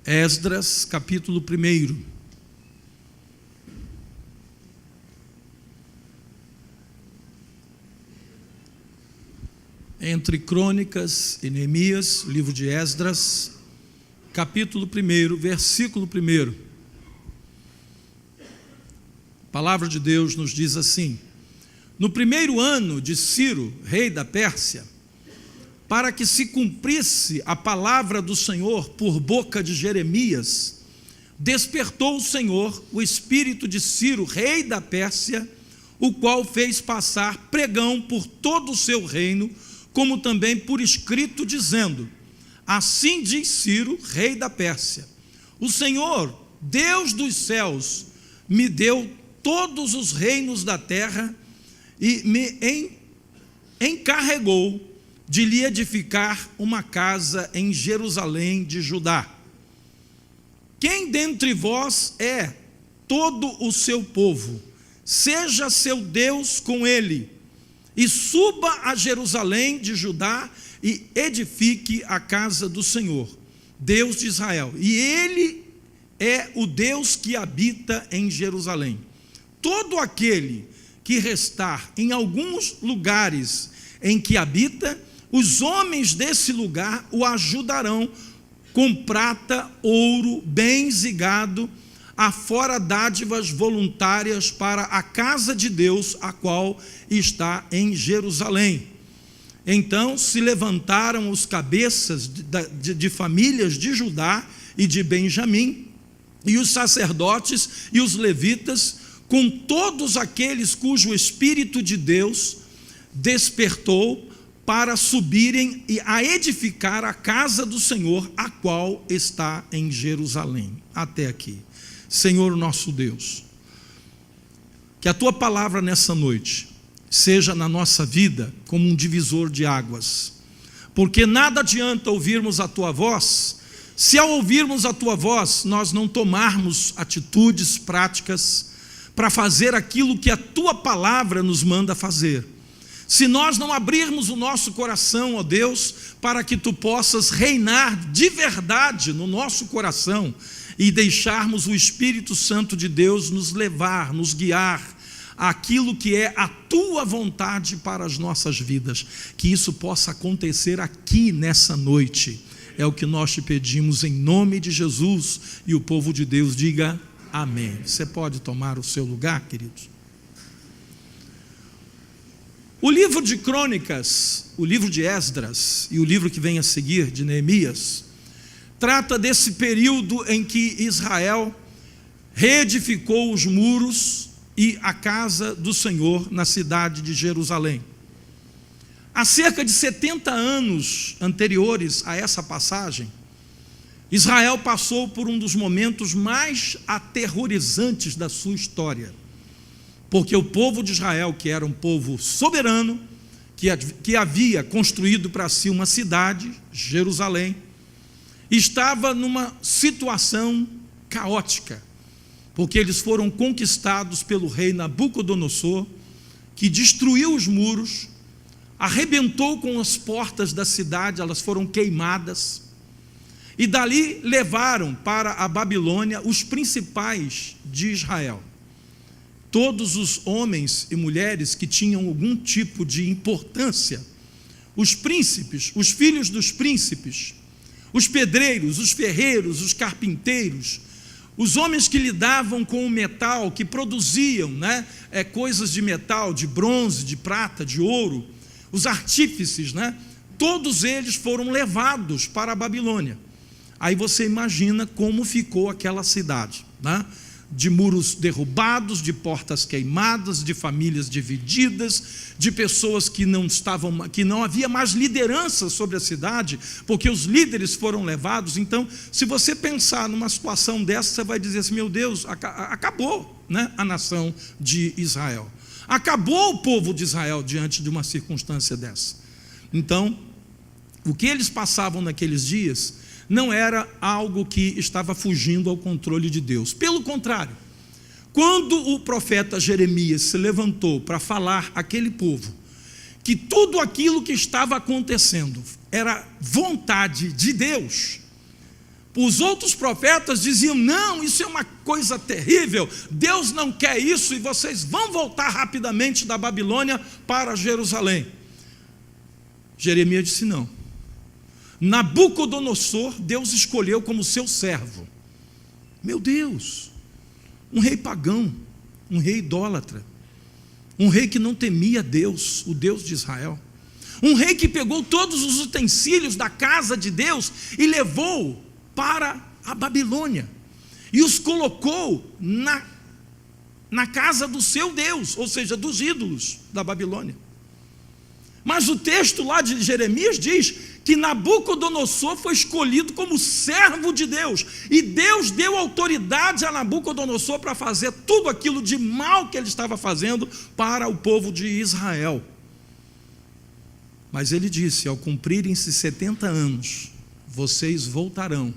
Esdras, capítulo 1. Entre Crônicas e Neemias, livro de Esdras, capítulo 1, versículo 1. A palavra de Deus nos diz assim: no primeiro ano de Ciro, rei da Pérsia, para que se cumprisse a palavra do Senhor por boca de Jeremias, despertou o Senhor o espírito de Ciro, rei da Pérsia, o qual fez passar pregão por todo o seu reino, como também por escrito, dizendo: assim diz Ciro, rei da Pérsia: o Senhor, Deus dos céus, me deu todos os reinos da terra e me encarregou de lhe edificar uma casa em Jerusalém de Judá. Quem dentre vós é todo o seu povo, seja seu Deus com ele, e suba a Jerusalém de Judá e edifique a casa do Senhor, Deus de Israel, e ele é o Deus que habita em Jerusalém. Todo aquele que restar em alguns lugares em que habita, os homens desse lugar o ajudarão com prata, ouro, bens e gado, afora dádivas voluntárias para a casa de Deus, a qual está em Jerusalém. Então se levantaram os cabeças de famílias de Judá e de Benjamim, e os sacerdotes e os levitas, com todos aqueles cujo Espírito de Deus despertou, para subirem e a edificar a casa do Senhor, a qual está em Jerusalém. Até aqui. Senhor nosso Deus, que a Tua palavra nessa noite seja na nossa vida como um divisor de águas, porque nada adianta ouvirmos a Tua voz, se ao ouvirmos a Tua voz, nós não tomarmos atitudes práticas para fazer aquilo que a Tua palavra nos manda fazer. Se nós não abrirmos o nosso coração, ó Deus, para que Tu possas reinar de verdade no nosso coração e deixarmos o Espírito Santo de Deus nos levar, nos guiar àquilo que é a Tua vontade para as nossas vidas, que isso possa acontecer aqui nessa noite. É o que nós te pedimos em nome de Jesus, e o povo de Deus diga amém. Você pode tomar o seu lugar, queridos? O livro de Crônicas, o livro de Esdras e o livro que vem a seguir, de Neemias, trata desse período em que Israel reedificou os muros e a casa do Senhor na cidade de Jerusalém. Há cerca de 70 anos anteriores a essa passagem, Israel passou por um dos momentos mais aterrorizantes da sua história, porque o povo de Israel, que era um povo soberano, que havia construído para si uma cidade, Jerusalém, estava numa situação caótica, porque eles foram conquistados pelo rei Nabucodonosor, que destruiu os muros, arrebentou com as portas da cidade, elas foram queimadas, e dali levaram para a Babilônia os principais de Israel. Todos os homens e mulheres que tinham algum tipo de importância, os príncipes, os filhos dos príncipes, os pedreiros, os ferreiros, os carpinteiros, os homens que lidavam com o metal, que produziam coisas de metal, de bronze, de prata, de ouro, os artífices, todos eles foram levados para a Babilônia. Aí você imagina como ficou aquela cidade, de muros derrubados, de portas queimadas, de famílias divididas, de pessoas que não havia mais liderança sobre a cidade, porque os líderes foram levados. Então, se você pensar numa situação dessa, você vai dizer assim: meu Deus, acabou a nação de Israel, acabou o povo de Israel diante de uma circunstância dessa. Então, o que eles passavam naqueles dias não era algo que estava fugindo ao controle de Deus. Pelo contrário, quando o profeta Jeremias se levantou para falar àquele povo que tudo aquilo que estava acontecendo era vontade de Deus, Os outros profetas diziam: não, isso é uma coisa terrível, Deus não quer isso, e vocês vão voltar rapidamente da Babilônia para Jerusalém. Jeremias disse: não. Nabucodonosor, Deus escolheu como seu servo. Meu Deus, um rei pagão, um rei idólatra, um rei que não temia Deus, o Deus de Israel, um rei que pegou todos os utensílios da casa de Deus e levou para a Babilônia e os colocou na casa do seu Deus, ou seja, dos ídolos da Babilônia. Mas o texto lá de Jeremias diz que Nabucodonosor foi escolhido como servo de Deus, e Deus deu autoridade a Nabucodonosor para fazer tudo aquilo de mal que ele estava fazendo para o povo de Israel. Mas ele disse: ao cumprirem-se 70 anos, vocês voltarão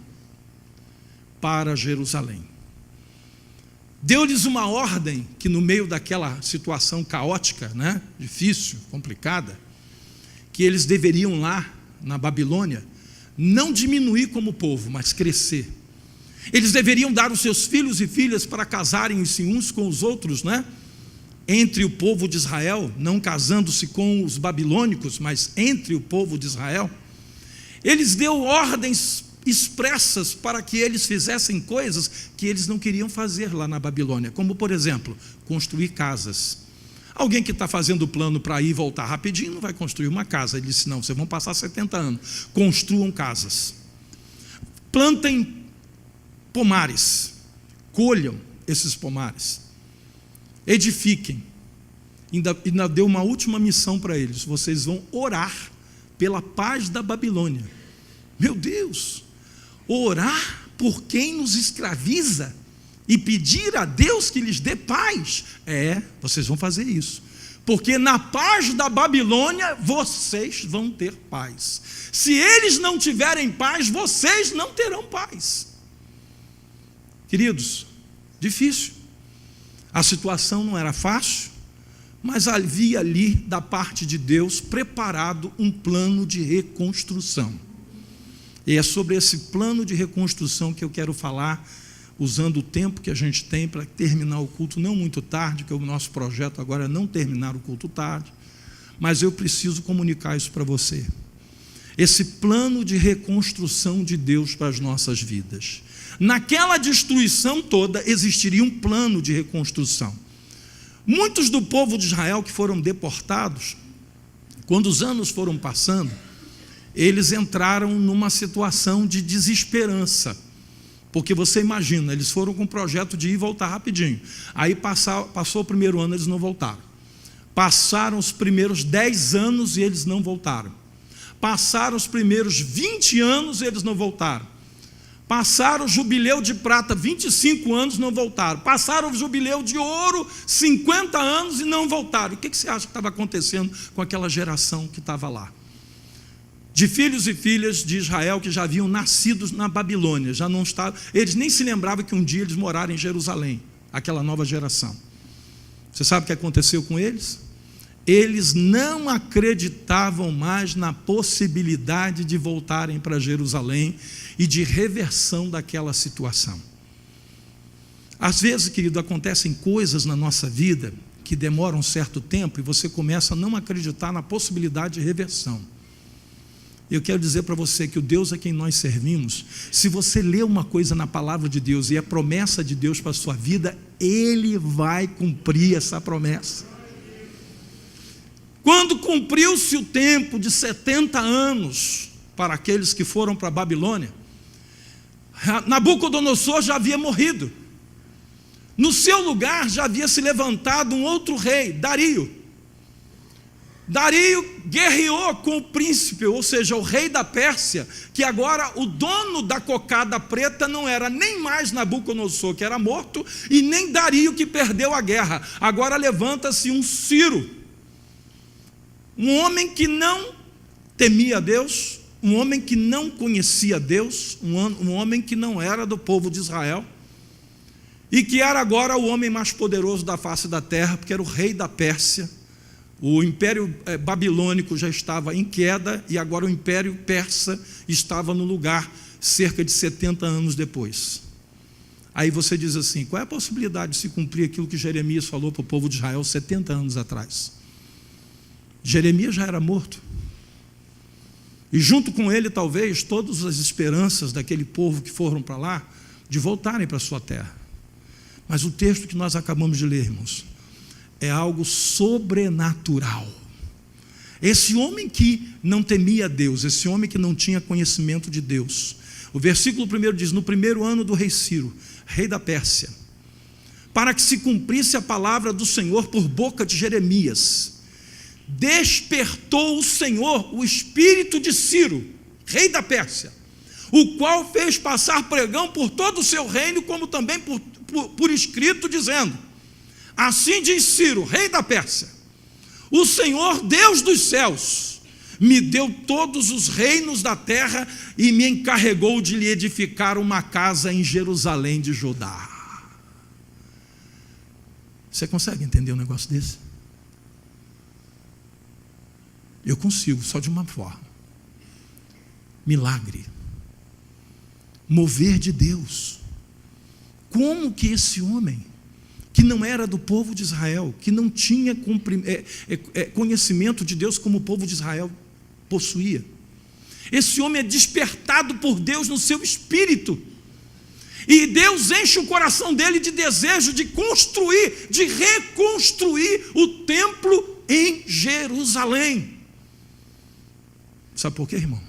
para Jerusalém. Deu-lhes uma ordem que, no meio daquela situação caótica, difícil, complicada, que eles deveriam lá na Babilônia não diminuir como povo, mas crescer. Eles deveriam dar os seus filhos e filhas para casarem-se uns com os outros, entre o povo de Israel, não casando-se com os babilônicos, mas entre o povo de Israel. Eles deu ordens expressas para que eles fizessem coisas que eles não queriam fazer lá na Babilônia, como, por exemplo, construir casas. Alguém que está fazendo plano para ir e voltar rapidinho não vai construir uma casa. Ele disse: não, vocês vão passar 70 anos, construam casas, plantem pomares, colham esses pomares, edifiquem. Ainda deu uma última missão para eles: vocês vão orar pela paz da Babilônia. Meu Deus, orar por quem nos escraviza e pedir a Deus que lhes dê paz? Vocês vão fazer isso, porque na paz da Babilônia vocês vão ter paz. Se eles não tiverem paz, vocês não terão paz. Queridos, difícil, a situação não era fácil, mas havia ali da parte de Deus preparado um plano de reconstrução. E é sobre esse plano de reconstrução que eu quero falar, usando o tempo que a gente tem para terminar o culto não muito tarde, porque o nosso projeto agora é não terminar o culto tarde, mas eu preciso comunicar isso para você. Esse plano de reconstrução de Deus para as nossas vidas. Naquela destruição toda existiria um plano de reconstrução. Muitos do povo de Israel que foram deportados, quando os anos foram passando, eles entraram numa situação de desesperança, porque você imagina, eles foram com o projeto de ir e voltar rapidinho, aí passou o primeiro ano, eles não voltaram, passaram os primeiros 10 anos e eles não voltaram, passaram os primeiros 20 anos e eles não voltaram, passaram o jubileu de prata 25 anos, não voltaram, passaram o jubileu de ouro 50 anos e não voltaram. O que você acha que estava acontecendo com aquela geração que estava lá? De filhos e filhas de Israel que já haviam nascido na Babilônia, já não estavam, eles nem se lembravam que um dia eles moraram em Jerusalém, aquela nova geração. Você sabe o que aconteceu com eles? Eles não acreditavam mais na possibilidade de voltarem para Jerusalém e de reversão daquela situação. Às vezes, querido, acontecem coisas na nossa vida que demoram um certo tempo e você começa a não acreditar na possibilidade de reversão. Eu quero dizer para você que o Deus a quem nós servimos, se você lê uma coisa na palavra de Deus e é promessa de Deus para a sua vida, Ele vai cumprir essa promessa. Quando cumpriu-se o tempo de 70 anos para aqueles que foram para a Babilônia, Nabucodonosor já havia morrido. No seu lugar já havia se levantado um outro rei, Dario. Dario guerreou com o príncipe, ou seja, o rei da Pérsia, que agora o dono da cocada preta não era nem mais Nabucodonosor, que era morto, e nem Dario, que perdeu a guerra. Agora levanta-se um Ciro, um homem que não temia Deus, um homem que não conhecia Deus, um homem que não era do povo de Israel, e que era agora o homem mais poderoso da face da terra, porque era o rei da Pérsia. O império babilônico já estava em queda e agora o império persa estava no lugar, cerca de 70 anos depois. Aí você diz assim: qual é a possibilidade de se cumprir aquilo que Jeremias falou para o povo de Israel 70 anos atrás? Jeremias já era morto. E junto com ele, talvez, todas as esperanças daquele povo que foram para lá, de voltarem para a sua terra. Mas o texto que nós acabamos de ler, irmãos, é algo sobrenatural. Esse homem que não temia Deus, esse homem que não tinha conhecimento de Deus. O versículo 1 diz: no primeiro ano do rei Ciro, rei da Pérsia, para que se cumprisse a palavra do Senhor por boca de Jeremias, despertou o Senhor o espírito de Ciro, rei da Pérsia, o qual fez passar pregão por todo o seu reino, como também por escrito, dizendo: assim diz Ciro, rei da Pérsia: o Senhor, Deus dos céus, me deu todos os reinos da terra e me encarregou de lhe edificar uma casa em Jerusalém de Judá. Você consegue entender um negócio desse? Eu consigo, só de uma forma: milagre, mover de Deus. Como que esse homem, que não era do povo de Israel, que não tinha conhecimento de Deus como o povo de Israel possuía, esse homem é despertado por Deus no seu espírito, e Deus enche o coração dele de desejo de construir, de reconstruir o templo em Jerusalém. Sabe por quê, irmão?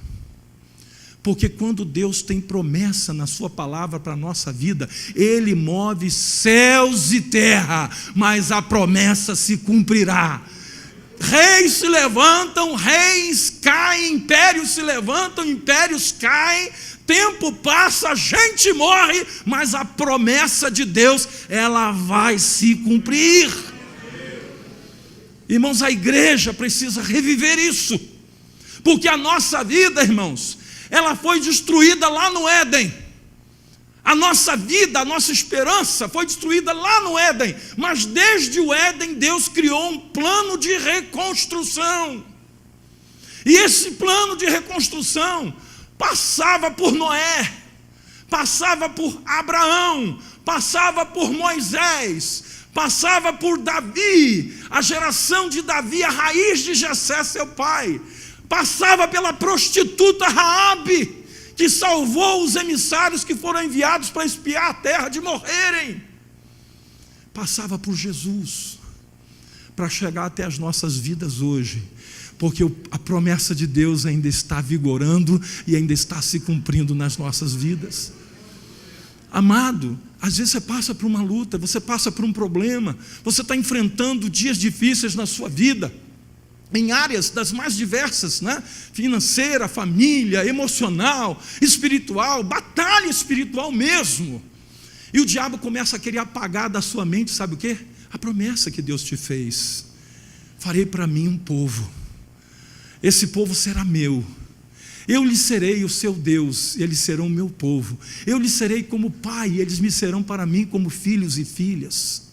Porque quando Deus tem promessa na sua palavra para a nossa vida, Ele move céus e terra, mas a promessa se cumprirá. Reis se levantam, reis caem, impérios se levantam, impérios caem, tempo passa, gente morre, mas a promessa de Deus, ela vai se cumprir. Irmãos, a igreja precisa reviver isso, porque a nossa vida, irmãos, ela foi destruída lá no Éden. A nossa vida, a nossa esperança foi destruída lá no Éden. Mas desde o Éden, Deus criou um plano de reconstrução. E esse plano de reconstrução passava por Noé, passava por Abraão, passava por Moisés, passava por Davi, a geração de Davi, a raiz de Jessé, seu pai. Passava pela prostituta Raabe, que salvou os emissários que foram enviados para espiar a terra de morrerem. Passava por Jesus, para chegar até as nossas vidas hoje, porque a promessa de Deus ainda está vigorando e ainda está se cumprindo nas nossas vidas. Amado, às vezes você passa por uma luta, você passa por um problema, você está enfrentando dias difíceis na sua vida, em áreas das mais diversas, né? Financeira, família, emocional, espiritual, batalha espiritual mesmo. E o diabo começa a querer apagar da sua mente, sabe o quê? A promessa que Deus te fez: farei para mim um povo, esse povo será meu, eu lhes serei o seu Deus, e eles serão o meu povo, eu lhes serei como pai, e eles me serão para mim como filhos e filhas.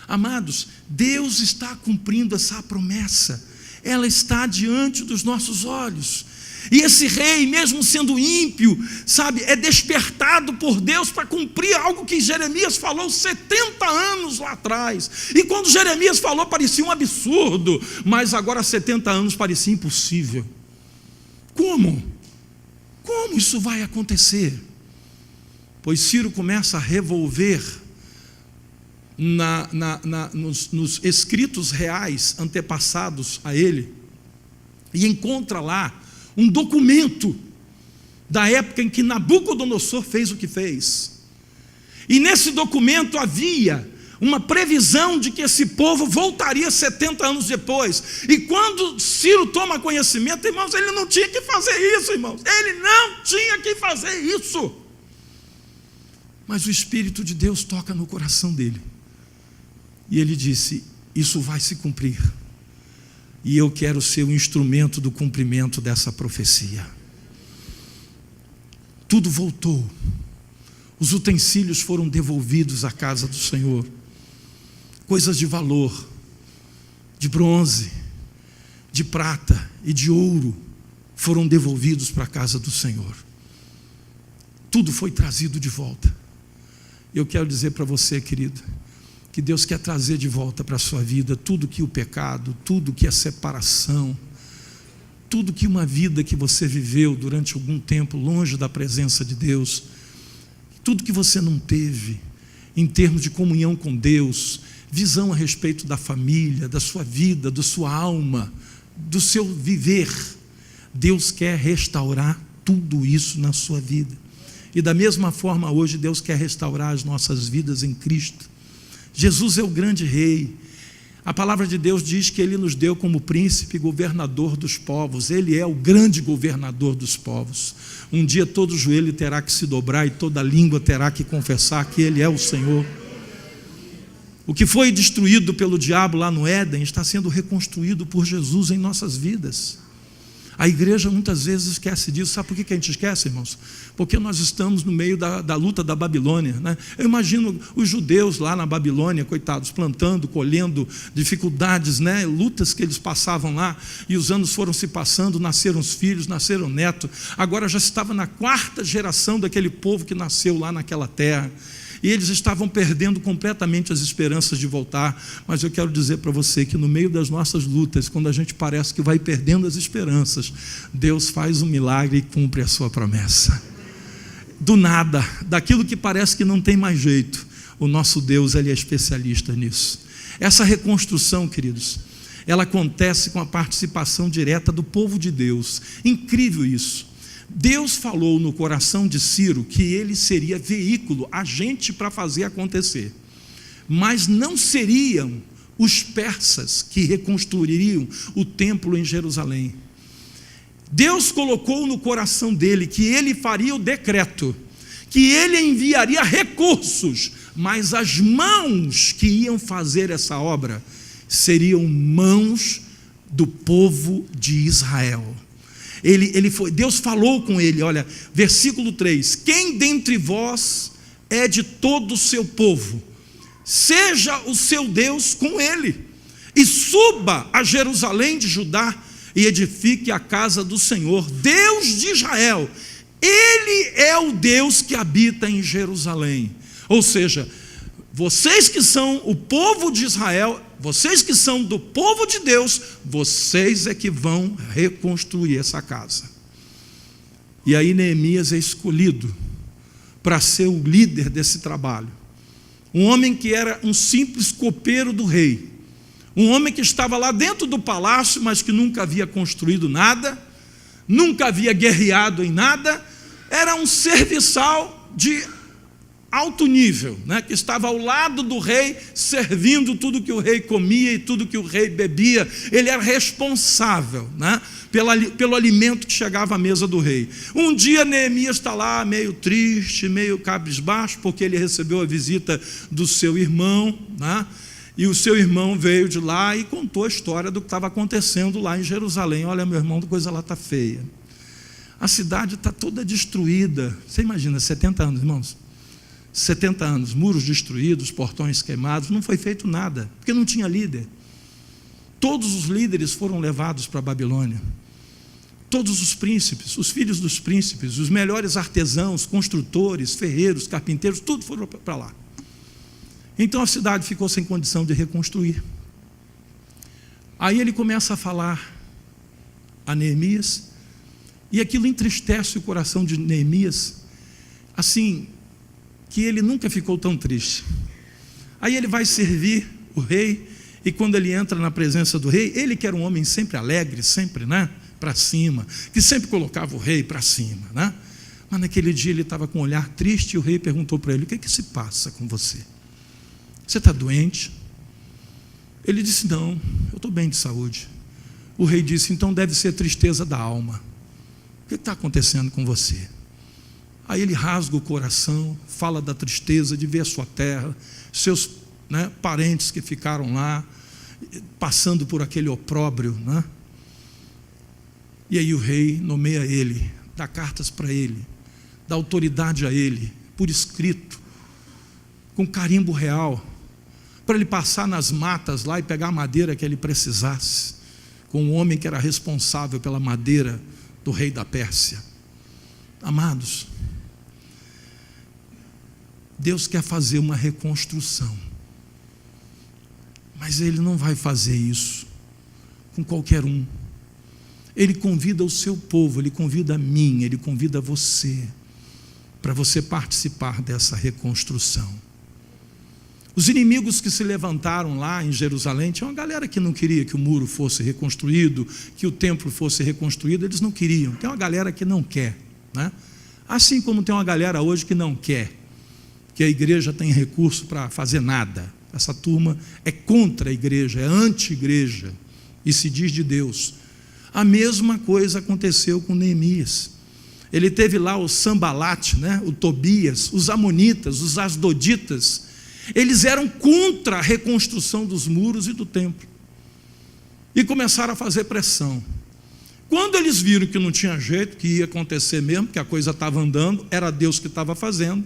Amados, Deus está cumprindo essa promessa, ela está diante dos nossos olhos. E esse rei, mesmo sendo ímpio, sabe, é despertado por Deus para cumprir algo que Jeremias falou 70 anos lá atrás. E quando Jeremias falou, parecia um absurdo, mas agora 70 anos parecia impossível. Como? Como isso vai acontecer? Pois Ciro começa a revolver nos escritos reais antepassados a ele, e encontra lá um documento da época em que Nabucodonosor fez o que fez. E nesse documento havia uma previsão de que esse povo voltaria 70 anos depois. E quando Ciro toma conhecimento, irmãos, ele não tinha que fazer isso, irmãos. Ele não tinha que fazer isso. Mas o Espírito de Deus toca no coração dele. E ele disse: isso vai se cumprir, e eu quero ser o instrumento do cumprimento dessa profecia. Tudo voltou, os utensílios foram devolvidos à casa do Senhor, coisas de valor, de bronze, de prata e de ouro, foram devolvidos para a casa do Senhor. tudo foi trazido de volta. Eu quero dizer para você, querido, que Deus quer trazer de volta para a sua vida tudo que o pecado, tudo que a separação, tudo que uma vida que você viveu durante algum tempo longe da presença de Deus, tudo que você não teve em termos de comunhão com Deus, visão a respeito da família, da sua vida, da sua alma, do seu viver, Deus quer restaurar tudo isso na sua vida. E da mesma forma hoje Deus quer restaurar as nossas vidas em Cristo. Jesus é o grande rei. A palavra de Deus diz que Ele nos deu como príncipe e governador dos povos. Ele é o grande governador dos povos. Um dia todo joelho terá que se dobrar e toda língua terá que confessar que Ele é o Senhor. O que foi destruído pelo diabo lá no Éden está sendo reconstruído por Jesus em nossas vidas. A igreja muitas vezes esquece disso. Sabe por que a gente esquece, irmãos? Porque nós estamos no meio da luta da Babilônia, né? Eu imagino os judeus lá na Babilônia, coitados, plantando, colhendo, dificuldades, né? Lutas que eles passavam lá, e os anos foram se passando, nasceram os filhos, nasceram netos. Agora já estava na 4ª geração daquele povo que nasceu lá naquela terra. E eles estavam perdendo completamente as esperanças de voltar. Mas eu quero dizer para você que no meio das nossas lutas, quando a gente parece que vai perdendo as esperanças, Deus faz um milagre e cumpre a sua promessa. Do nada, daquilo que parece que não tem mais jeito, o nosso Deus, Ele é especialista nisso. Essa reconstrução, queridos, ela acontece com a participação direta do povo de Deus. Incrível isso. Deus falou no coração de Ciro que ele seria veículo, agente para fazer acontecer. Mas não seriam os persas que reconstruiriam o templo em Jerusalém. Deus colocou no coração dele que ele faria o decreto, que ele enviaria recursos, mas as mãos que iam fazer essa obra seriam mãos do povo de Israel. Deus falou com ele, olha, versículo 3: quem dentre vós é de todo o seu povo, seja o seu Deus com ele, e suba a Jerusalém de Judá, e edifique a casa do Senhor, Deus de Israel. Ele é o Deus que habita em Jerusalém. Ou seja, vocês que são o povo de Israel, vocês que são do povo de Deus, vocês é que vão reconstruir essa casa. E aí Neemias é escolhido para ser o líder desse trabalho. Um homem que era um simples copeiro do rei. Um homem que estava lá dentro do palácio, mas que nunca havia construído nada, nunca havia guerreado em nada. Era um serviçal de alto nível, né, que estava ao lado do rei, servindo tudo que o rei comia e tudo que o rei bebia. Ele era responsável, né, pelo alimento que chegava à mesa do rei. Um dia Neemias está lá meio triste, meio cabisbaixo, porque ele recebeu a visita do seu irmão, né, e o seu irmão veio de lá e contou a história do que estava acontecendo lá em Jerusalém. Olha, meu irmão, a coisa lá está feia. A cidade está toda destruída. Você imagina, 70 anos, irmãos? 70 anos, muros destruídos, portões queimados, não foi feito nada, porque não tinha líder. Todos os líderes foram levados para a Babilônia. Todos os príncipes, os filhos dos príncipes, os melhores artesãos, construtores, ferreiros, carpinteiros, tudo foram para lá. Então a cidade ficou sem condição de reconstruir. Aí ele começa a falar a Neemias, e aquilo entristece o coração de Neemias, assim, que ele nunca ficou tão triste. Aí ele vai servir o rei, e quando ele entra na presença do rei, ele que era um homem sempre alegre, sempre, né, para cima, que sempre colocava o rei para cima, né? Mas naquele dia ele estava com um olhar triste, e o rei perguntou para ele: o que se passa com você? Você está doente? Ele disse: não, eu estou bem de saúde. O rei disse: então deve ser tristeza da alma. O que está acontecendo com você? Aí ele rasga o coração, fala da tristeza de ver a sua terra, seus, né, parentes que ficaram lá, passando por aquele opróbrio, né? E aí o rei nomeia ele, dá cartas para ele, dá autoridade a ele, por escrito, com carimbo real, para ele passar nas matas lá e pegar a madeira que ele precisasse, com um homem que era responsável pela madeira do rei da Pérsia. Amados, Deus quer fazer uma reconstrução, mas Ele não vai fazer isso com qualquer um. Ele convida o seu povo, Ele convida a mim, Ele convida você, para você participar dessa reconstrução. Os inimigos que se levantaram lá em Jerusalém, tinha uma galera que não queria que o muro fosse reconstruído, que o templo fosse reconstruído, eles não queriam. Tem uma galera que não quer, né? Assim como tem uma galera hoje que não quer que a igreja tenha recurso para fazer nada. Essa turma é contra a igreja, é anti-igreja e se diz de Deus. A mesma coisa aconteceu com Neemias. Ele teve lá o Sambalate, né? O Tobias, os amonitas, os asdoditas. Eles eram contra a reconstrução dos muros e do templo e começaram a fazer pressão. Quando eles viram que não tinha jeito, que ia acontecer mesmo, que a coisa estava andando, era Deus que estava fazendo,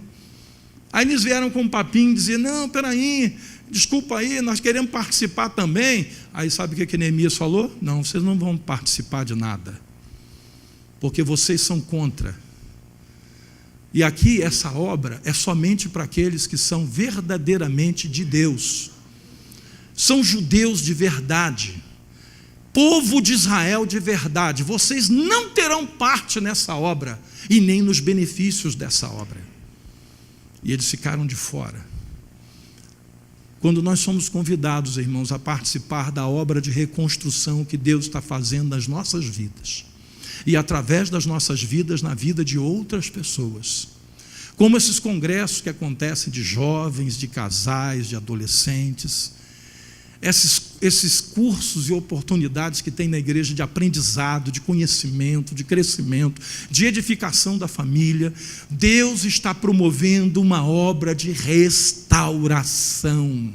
aí eles vieram com um papinho e diziam: não, peraí, desculpa aí, nós queremos participar também. Aí sabe o que Neemias falou? Não, vocês não vão participar de nada, porque vocês são contra. E aqui essa obra é somente para aqueles que são verdadeiramente de Deus, são judeus de verdade, povo de Israel de verdade. Vocês não terão parte nessa obra e nem nos benefícios dessa obra. E eles ficaram de fora. Quando nós somos convidados, irmãos, a participar da obra de reconstrução que Deus está fazendo nas nossas vidas, e através das nossas vidas, na vida de outras pessoas, como esses congressos que acontecem de jovens, de casais, de adolescentes, esses cursos e oportunidades que tem na igreja de aprendizado, de conhecimento, de crescimento, de edificação da família, Deus está promovendo uma obra de restauração.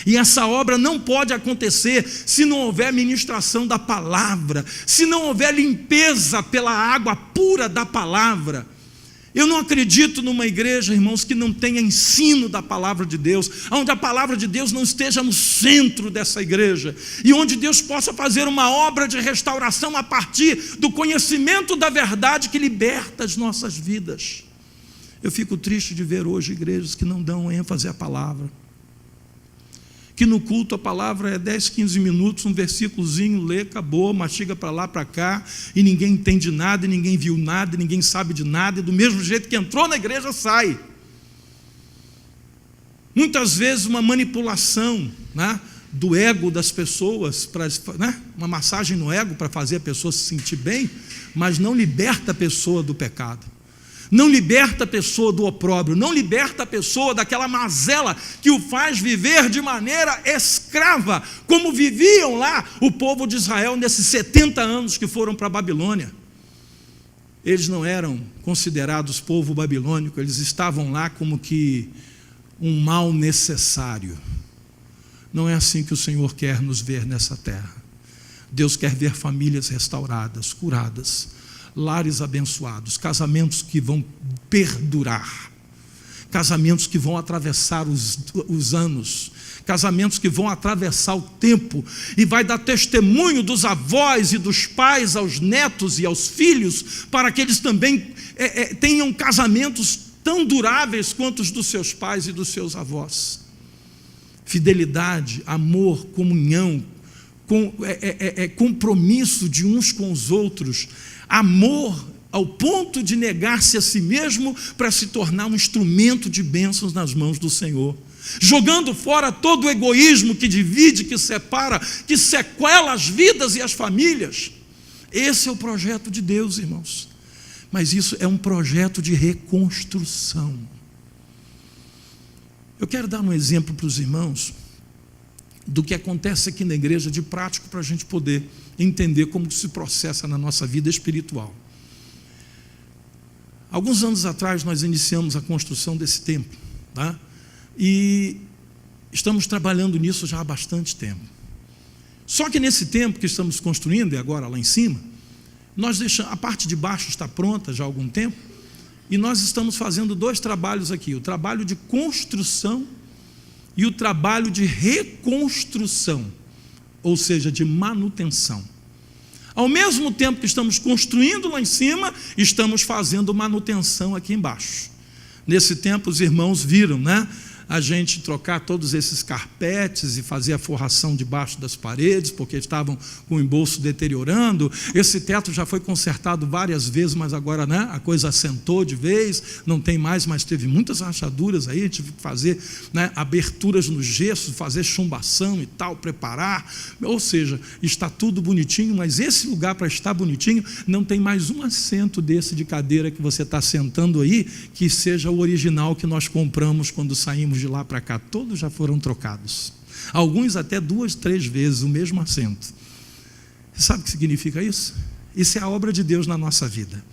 E essa obra não pode acontecer se não houver ministração da palavra, se não houver limpeza pela água pura da palavra. Eu não acredito numa igreja, irmãos, que não tenha ensino da palavra de Deus, onde a palavra de Deus não esteja no centro dessa igreja, e onde Deus possa fazer uma obra de restauração a partir do conhecimento da verdade que liberta as nossas vidas. Eu fico triste de ver hoje igrejas que não dão ênfase à palavra, que no culto a palavra é 10, 15 minutos, um versículozinho, lê, acabou, mastiga para lá, para cá, e ninguém entende nada, e ninguém viu nada, e ninguém sabe de nada, e do mesmo jeito que entrou na igreja, sai. Muitas vezes uma manipulação, né, do ego das pessoas, né, uma massagem no ego para fazer a pessoa se sentir bem, mas não liberta a pessoa do pecado. Não liberta a pessoa do opróbrio, não liberta a pessoa daquela mazela que o faz viver de maneira escrava, como viviam lá o povo de Israel nesses 70 anos que foram para a Babilônia. Eles não eram considerados povo babilônico, eles estavam lá como que um mal necessário. Não é assim que o Senhor quer nos ver nessa terra. Deus quer ver famílias restauradas, curadas, lares abençoados, casamentos que vão perdurar, casamentos que vão atravessar os anos, casamentos que vão atravessar o tempo e vai dar testemunho dos avós e dos pais aos netos e aos filhos, para que eles também tenham casamentos tão duráveis quanto os dos seus pais e dos seus avós. Fidelidade, amor, comunhão, compromisso de uns com os outros, amor ao ponto de negar-se a si mesmo para se tornar um instrumento de bênçãos nas mãos do Senhor, jogando fora todo o egoísmo que divide, que separa, que sequela as vidas e as famílias. Esse é o projeto de Deus, irmãos, mas isso é um projeto de reconstrução. Eu quero dar um exemplo para os irmãos do que acontece aqui na igreja de prático, para a gente poder entender como se processa na nossa vida espiritual. Alguns anos atrás nós iniciamos a construção desse templo, tá? E estamos trabalhando nisso já há bastante tempo. Só que nesse tempo que estamos construindo, e agora lá em cima, nós deixamos, a parte de baixo está pronta já há algum tempo, e nós estamos fazendo 2 trabalhos aqui, o trabalho de construção e o trabalho de reconstrução, ou seja, de manutenção. Ao mesmo tempo que estamos construindo lá em cima, estamos fazendo manutenção aqui embaixo. Nesse tempo os irmãos viram, né? A gente trocar todos esses carpetes e fazer a forração debaixo das paredes, porque estavam com o embolso deteriorando. Esse teto já foi consertado várias vezes, mas agora, né, a coisa assentou de vez, não tem mais, mas teve muitas rachaduras aí, tive que fazer, né, aberturas no gesso, fazer chumbação e tal, preparar. Ou seja, está tudo bonitinho, mas esse lugar para estar bonitinho, não tem mais um assento desse de cadeira que você está sentando aí, que seja o original que nós compramos quando saímos de lá para cá. Todos já foram trocados, alguns até 2, 3 vezes o mesmo assento. Você sabe o que significa isso? Isso é a obra de Deus na nossa vida.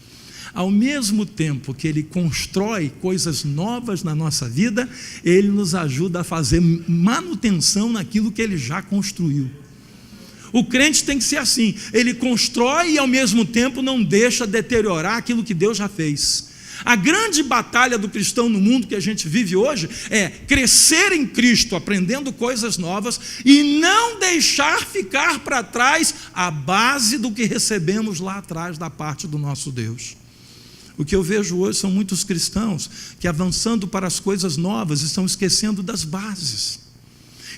Ao mesmo tempo que Ele constrói coisas novas na nossa vida, Ele nos ajuda a fazer manutenção naquilo que Ele já construiu. O crente tem que ser assim, ele constrói e ao mesmo tempo não deixa deteriorar aquilo que Deus já fez. A grande batalha do cristão no mundo que a gente vive hoje é crescer em Cristo, aprendendo coisas novas e não deixar ficar para trás a base do que recebemos lá atrás da parte do nosso Deus. O que eu vejo hoje são muitos cristãos que, avançando para as coisas novas, estão esquecendo das bases,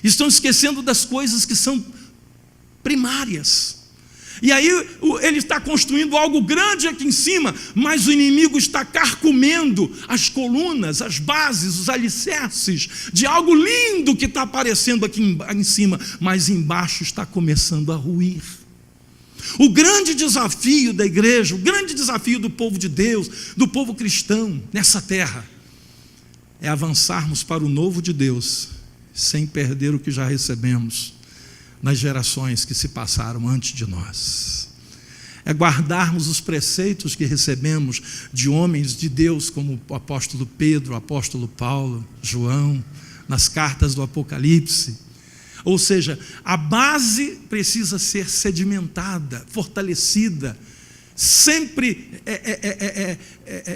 estão esquecendo das coisas que são primárias. E aí ele está construindo algo grande aqui em cima, mas o inimigo está carcomendo as colunas, as bases, os alicerces de algo lindo que está aparecendo aqui em cima, mas embaixo está começando a ruir. O grande desafio da igreja, o grande desafio do povo de Deus, do povo cristão nessa terra, é avançarmos para o novo de Deus, sem perder o que já recebemos nas gerações que se passaram antes de nós. É guardarmos os preceitos que recebemos de homens de Deus, como o apóstolo Pedro, o apóstolo Paulo, João, nas cartas do Apocalipse. Ou seja, a base precisa ser sedimentada, fortalecida, sempre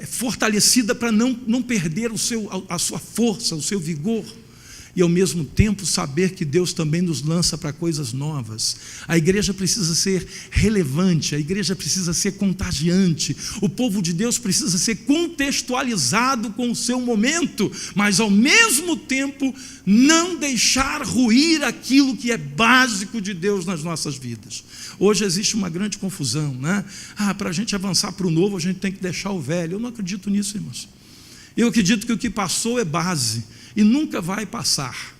fortalecida para não perder a sua força, o seu vigor. E ao mesmo tempo saber que Deus também nos lança para coisas novas. A igreja precisa ser relevante, a igreja precisa ser contagiante, o povo de Deus precisa ser contextualizado com o seu momento, mas ao mesmo tempo não deixar ruir aquilo que é básico de Deus nas nossas vidas. Hoje existe uma grande confusão, né? Para a gente avançar para o novo, a gente tem que deixar o velho. Eu não acredito nisso, irmãos. Eu acredito que o que passou é base e nunca vai passar.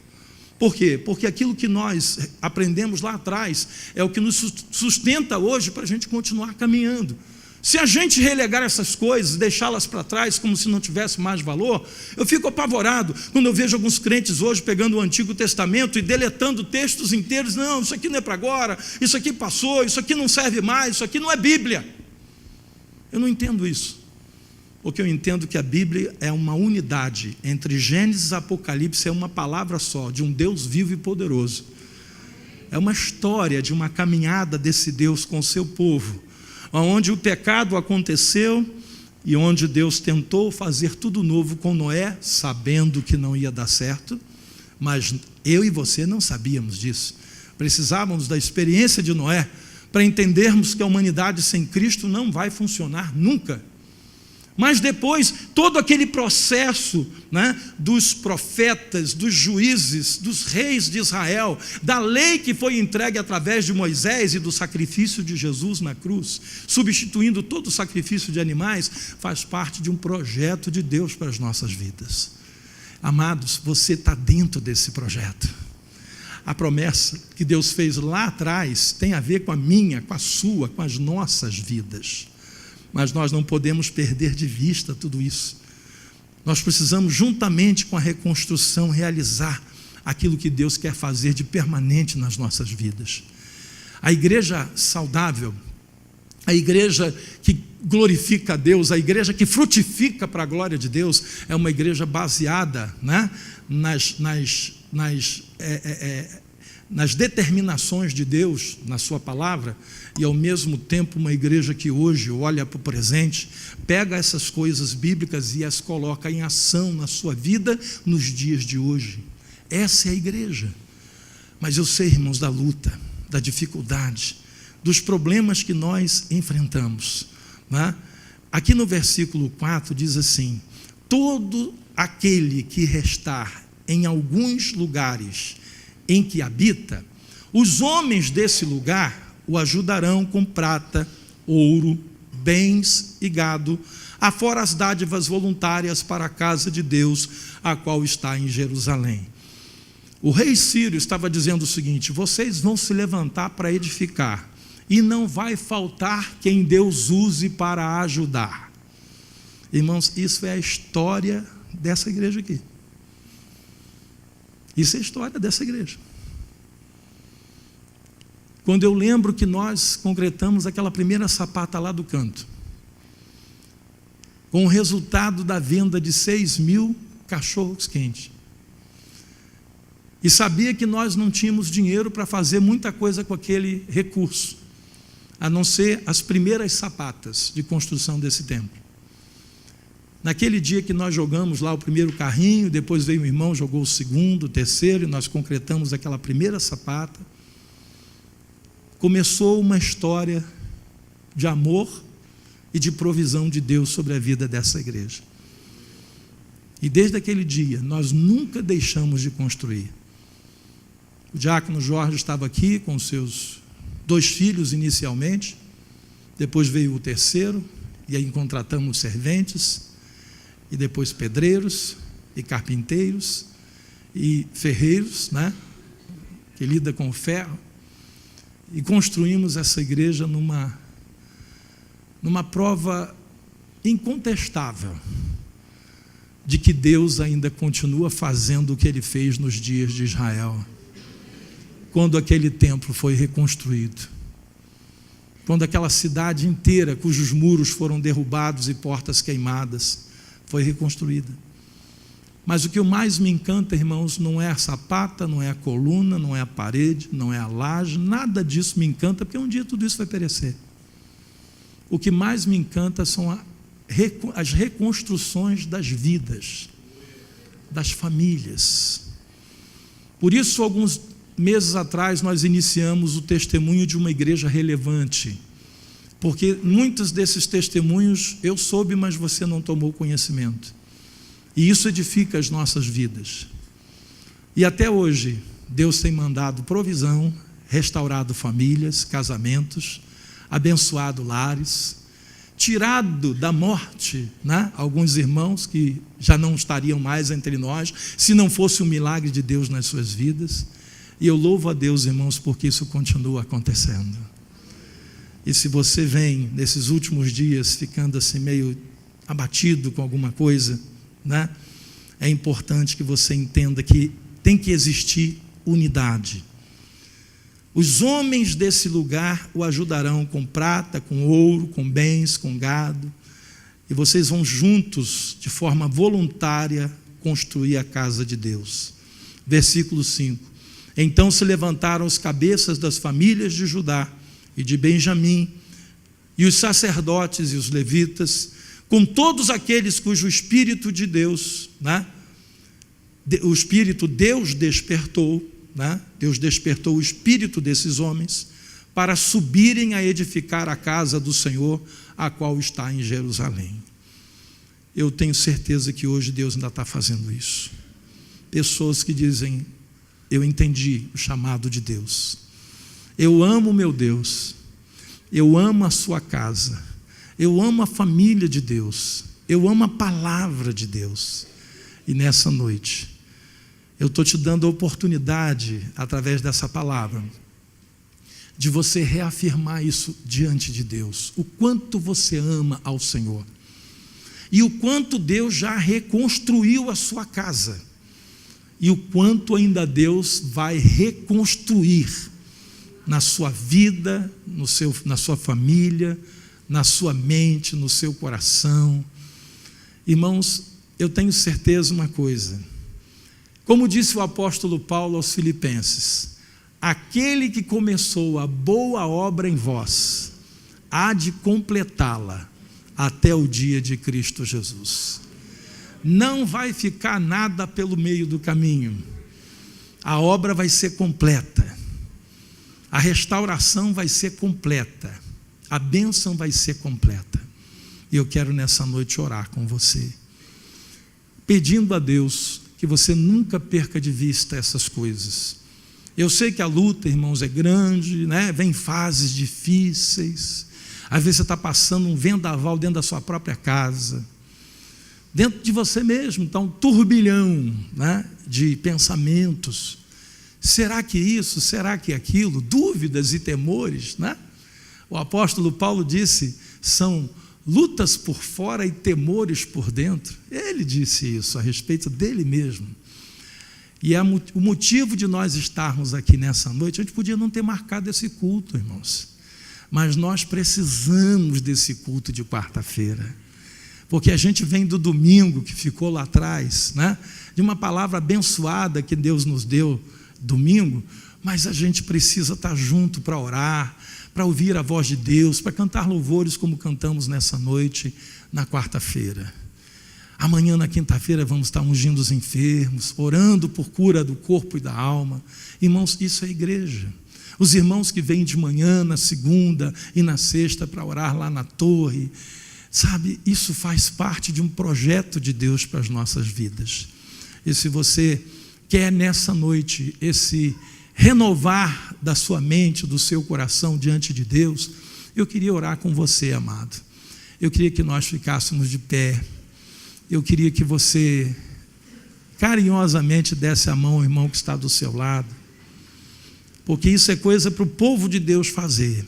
Por quê? Porque aquilo que nós aprendemos lá atrás é o que nos sustenta hoje para a gente continuar caminhando. Se a gente relegar essas coisas, deixá-las para trás como se não tivesse mais valor, eu fico apavorado quando eu vejo alguns crentes hoje pegando o Antigo Testamento e deletando textos inteiros. Não, isso aqui não é para agora, isso aqui passou, isso aqui não serve mais, isso aqui não é Bíblia. Eu não entendo isso. Porque eu entendo que a Bíblia é uma unidade entre Gênesis e Apocalipse, é uma palavra só, de um Deus vivo e poderoso. É uma história de uma caminhada desse Deus com o seu povo, onde o pecado aconteceu e onde Deus tentou fazer tudo novo com Noé, sabendo que não ia dar certo, mas eu e você não sabíamos disso. Precisávamos da experiência de Noé para entendermos que a humanidade sem Cristo não vai funcionar nunca. Mas depois, todo aquele processo, né, dos profetas, dos juízes, dos reis de Israel, da lei que foi entregue através de Moisés e do sacrifício de Jesus na cruz, substituindo todo o sacrifício de animais, faz parte de um projeto de Deus para as nossas vidas. Amados, você está dentro desse projeto. A promessa que Deus fez lá atrás tem a ver com a minha, com a sua, com as nossas vidas. Mas nós não podemos perder de vista tudo isso. Nós precisamos, juntamente com a reconstrução, realizar aquilo que Deus quer fazer de permanente nas nossas vidas. A igreja saudável, a igreja que glorifica a Deus, a igreja que frutifica para a glória de Deus, é uma igreja baseada, né, nas determinações de Deus, na sua palavra, e ao mesmo tempo uma igreja que hoje olha para o presente, pega essas coisas bíblicas e as coloca em ação na sua vida nos dias de hoje. Essa é a igreja. Mas eu sei, irmãos, da luta, da dificuldade, dos problemas que nós enfrentamos, né? Aqui no versículo 4 diz assim: todo aquele que restar em alguns lugares em que habita, os homens desse lugar o ajudarão com prata, ouro, bens e gado, afora as dádivas voluntárias para a casa de Deus, a qual está em Jerusalém. O rei Ciro estava dizendo o seguinte: vocês vão se levantar para edificar, e não vai faltar quem Deus use para ajudar. Irmãos, isso é a história dessa igreja aqui. Isso é a história dessa igreja. Quando eu lembro que nós concretamos aquela primeira sapata lá do canto, com o resultado da venda de 6.000 cachorros quentes, e sabia que nós não tínhamos dinheiro para fazer muita coisa com aquele recurso, a não ser as primeiras sapatas de construção desse templo. Naquele dia que nós jogamos lá o primeiro carrinho, depois veio o irmão, jogou o segundo, o terceiro, e nós concretamos aquela primeira sapata, começou uma história de amor e de provisão de Deus sobre a vida dessa igreja. E desde aquele dia, nós nunca deixamos de construir. O diácono Jorge estava aqui com seus 2 filhos inicialmente, depois veio o terceiro, e aí contratamos serventes, e depois pedreiros, e carpinteiros, e ferreiros, né, que lida com o ferro, e construímos essa igreja numa prova incontestável de que Deus ainda continua fazendo o que Ele fez nos dias de Israel, quando aquele templo foi reconstruído, quando aquela cidade inteira, cujos muros foram derrubados e portas queimadas, foi reconstruída. Mas o que mais me encanta, irmãos, não é a sapata, não é a coluna, não é a parede, não é a laje, nada disso me encanta, porque um dia tudo isso vai perecer. O que mais me encanta são as reconstruções das vidas, das famílias. Por isso, alguns meses atrás, nós iniciamos o testemunho de uma igreja relevante, porque muitos desses testemunhos eu soube, mas você não tomou conhecimento. E isso edifica as nossas vidas. E até hoje, Deus tem mandado provisão, restaurado famílias, casamentos, abençoado lares, tirado da morte, né, alguns irmãos que já não estariam mais entre nós, se não fosse um milagre de Deus nas suas vidas. E eu louvo a Deus, irmãos, porque isso continua acontecendo. E se você vem nesses últimos dias ficando assim meio abatido com alguma coisa, né, é importante que você entenda que tem que existir unidade. Os homens desse lugar o ajudarão com prata, com ouro, com bens, com gado, e vocês vão juntos, de forma voluntária, construir a casa de Deus. Versículo 5. Então se levantaram os cabeças das famílias de Judá e de Benjamim, e os sacerdotes e os levitas, com todos aqueles cujo Espírito de Deus, né, o Espírito Deus despertou, né, Deus despertou o espírito desses homens para subirem a edificar a casa do Senhor, a qual está em Jerusalém. Eu tenho certeza que hoje Deus ainda está fazendo isso. Pessoas que dizem: eu entendi o chamado de Deus, eu amo meu Deus, eu amo a sua casa, eu amo a família de Deus, eu amo a palavra de Deus. E nessa noite, eu estou te dando a oportunidade, através dessa palavra, de você reafirmar isso diante de Deus, o quanto você ama ao Senhor, e o quanto Deus já reconstruiu a sua casa, e o quanto ainda Deus vai reconstruir na sua vida, na sua família, na sua mente, no seu coração. Irmãos, eu tenho certeza de uma coisa, como disse o apóstolo Paulo aos Filipenses: aquele que começou a boa obra em vós, há de completá-la até o dia de Cristo Jesus. Não vai ficar nada pelo meio do caminho, a obra vai ser completa, a restauração vai ser completa, a bênção vai ser completa. E eu quero nessa noite orar com você. pedindo a Deus que você nunca perca de vista essas coisas. Eu sei que a luta, irmãos, é grande, né? Vem fases difíceis. Às vezes você está passando um vendaval dentro da sua própria casa, dentro de você mesmo, está um turbilhão, né, de pensamentos. Será que isso? Será que aquilo? Dúvidas e temores, né? O apóstolo Paulo disse, são lutas por fora e temores por dentro. Ele disse isso a respeito dele mesmo. E o motivo de nós estarmos aqui nessa noite, a gente podia não ter marcado esse culto, irmãos, mas nós precisamos desse culto de quarta-feira, porque a gente vem do domingo que ficou lá atrás, né? De uma palavra abençoada que Deus nos deu domingo, mas a gente precisa estar junto para orar, para ouvir a voz de Deus, para cantar louvores como cantamos nessa noite, na quarta-feira. Amanhã, na quinta-feira, vamos estar ungindo os enfermos, orando por cura do corpo e da alma. Irmãos, isso é igreja. Os irmãos que vêm de manhã, na segunda e na sexta, para orar lá na torre, sabe, isso faz parte de um projeto de Deus para as nossas vidas. E se você quer nessa noite esse renovar da sua mente, do seu coração diante de Deus, eu queria orar com você, amado. Eu queria que nós ficássemos de pé. Eu queria que você carinhosamente desse a mão ao irmão que está do seu lado, porque isso é coisa para o povo de Deus fazer.